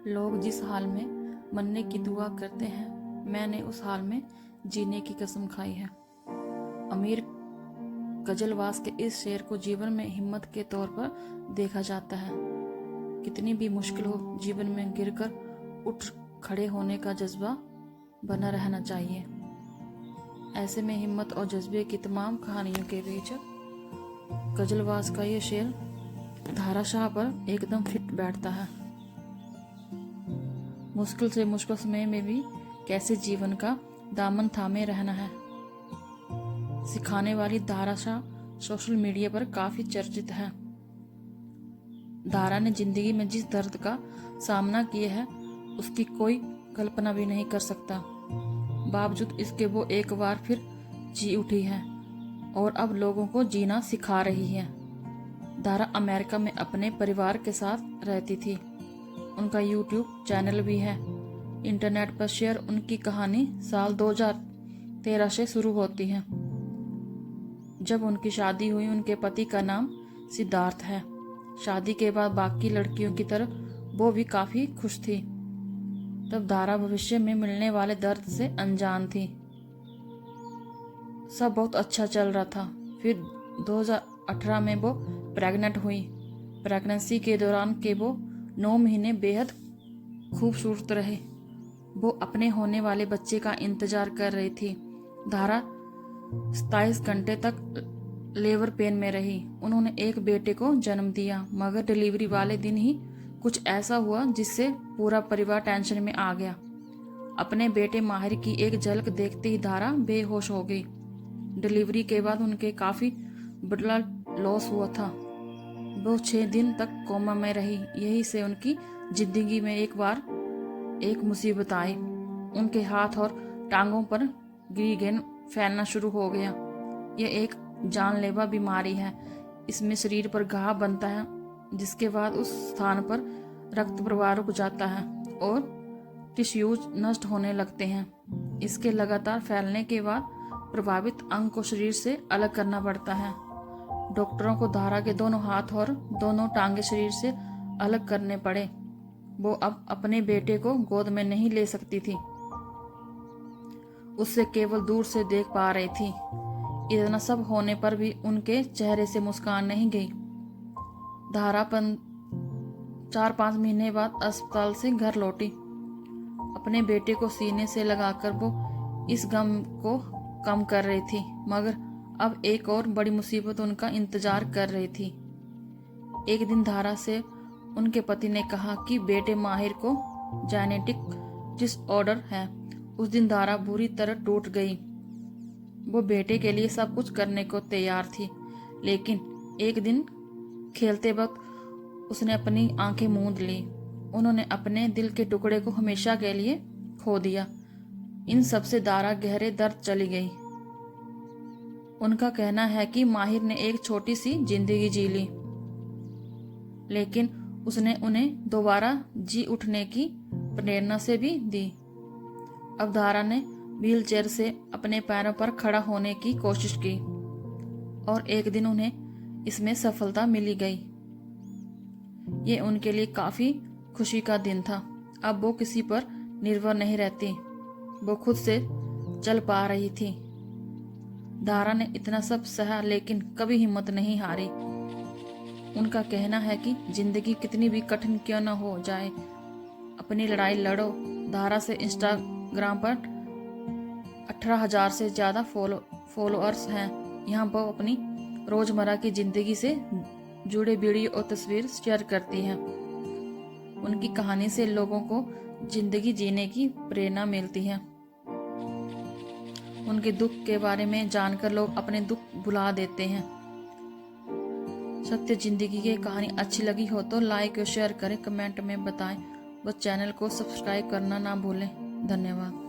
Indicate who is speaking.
Speaker 1: लोग जिस हाल में मरने की दुआ करते हैं, मैंने उस हाल में जीने की कसम खाई है। अमीर गजलवास के इस शेर को जीवन में हिम्मत के तौर पर देखा जाता है। कितनी भी मुश्किल हो, जीवन में गिरकर उठ खड़े होने का जज्बा बना रहना चाहिए। ऐसे में हिम्मत और जज्बे की तमाम कहानियों के बीच गजलवास का ये शेर धाराशाह पर एकदम फिट बैठता है। मुश्किल से मुश्किल समय में भी कैसे जीवन का दामन थामे रहना है सिखाने वाली धाराशाह सोशल मीडिया पर काफी चर्चित है। धारा ने जिंदगी में जिस दर्द का सामना किया है उसकी कोई कल्पना भी नहीं कर सकता। बावजूद इसके वो एक बार फिर जी उठी है और अब लोगों को जीना सिखा रही है। धारा अमेरिका में अपने परिवार के साथ रहती थी। उनका यूट्यूब चैनल भी है। इंटरनेट पर शेयर उनकी कहानी साल 2013 से शुरू होती है। जब उनकी शादी हुई, उनके पति का नाम सिद्धार्थ है। शादी के बाद बाकी लड़कियों की तरह वो भी काफी खुश थी। तब धारा भविष्य में मिलने वाले दर्द से अनजान थी। सब बहुत अच्छा चल रहा था। फिर 2018 में वो प्रेग्नेंट हुई। प्रेगनेंसी के दौरान के वो 9 महीने बेहद खूबसूरत रहे। वो अपने होने वाले बच्चे का इंतजार कर रही थी। धारा 27 घंटे तक लेबर पेन में रही। उन्होंने एक बेटे को जन्म दिया, मगर डिलीवरी वाले दिन ही कुछ ऐसा हुआ जिससे पूरा परिवार टेंशन में आ गया। अपने बेटे माहिर की एक झलक देखते ही धारा बेहोश हो गई। डिलीवरी के बाद उनके काफी बड़ा लॉस हुआ था। वो 6 दिन तक कोमा में रही। यही से उनकी जिंदगी में एक बार एक मुसीबत आई। उनके हाथ और टांगों पर ग्रीगेन फैलना शुरू हो गया। यह एक जानलेवा बीमारी है। इसमें शरीर पर घाव बनता है, जिसके बाद उस स्थान पर रक्त प्रवाह रुक जाता है और टिश्यूज नष्ट होने लगते हैं। इसके लगातार फैलने के बाद प्रभावित अंग को शरीर से अलग करना पड़ता है। डॉक्टरों को धारा के दोनों हाथ और दोनों टांगे शरीर से अलग करने पड़े। वो अब अपने बेटे को गोद में नहीं ले सकती थी, उससे केवल दूर से देख पा रही थी। इतना सब होने पर भी उनके चेहरे से मुस्कान नहीं गई। धारा 4-5 महीने बाद अस्पताल से घर लौटी। अपने बेटे को सीने से लगाकर वो इस गम को कम कर रही थी, मगर अब एक और बड़ी मुसीबत उनका इंतजार कर रही थी। एक दिन धारा से उनके पति ने कहा कि बेटे माहिर को जेनेटिक डिसऑर्डर है। उस दिन धारा बुरी तरह टूट गई। वो बेटे के लिए सब कुछ करने को तैयार थी, लेकिन एक दिन खेलते वक्त उसने अपनी आंखें मूंद ली। उन्होंने अपने दिल के टुकड़े को हमेशा के लिए खो दिया। इन सब से धारा गहरे दर्द चली गई। उनका कहना है कि माहिर ने एक छोटी सी जिंदगी जी ली, लेकिन उसने उन्हें दोबारा जी उठने की प्रेरणा से भी दी। अब धारा ने व्हीलचेयर से अपने पैरों पर खड़ा होने की कोशिश की और एक दिन उन्हें इसमें सफलता मिली गई। ये उनके लिए काफी खुशी का दिन था। अब वो किसी पर निर्भर नहीं रहती, वो खुद से चल पा रही थी। धारा ने इतना सब सहा, लेकिन कभी हिम्मत नहीं हारी। उनका कहना है कि जिंदगी कितनी भी कठिन क्यों न हो जाए, अपनी लड़ाई लड़ो। धारा से इंस्टाग्राम पर 18,000 से ज्यादा फॉलोअर्स हैं। यहाँ पर अपनी रोजमर्रा की जिंदगी से जुड़े वीडियो और तस्वीर शेयर करती हैं। उनकी कहानी से लोगों को जिंदगी जीने की प्रेरणा मिलती है। उनके दुख के बारे में जानकर लोग अपने दुख भुला देते हैं। सत्य जिंदगी की कहानी अच्छी लगी हो तो लाइक और शेयर करें, कमेंट में बताएं। बस चैनल को सब्सक्राइब करना ना भूलें। धन्यवाद।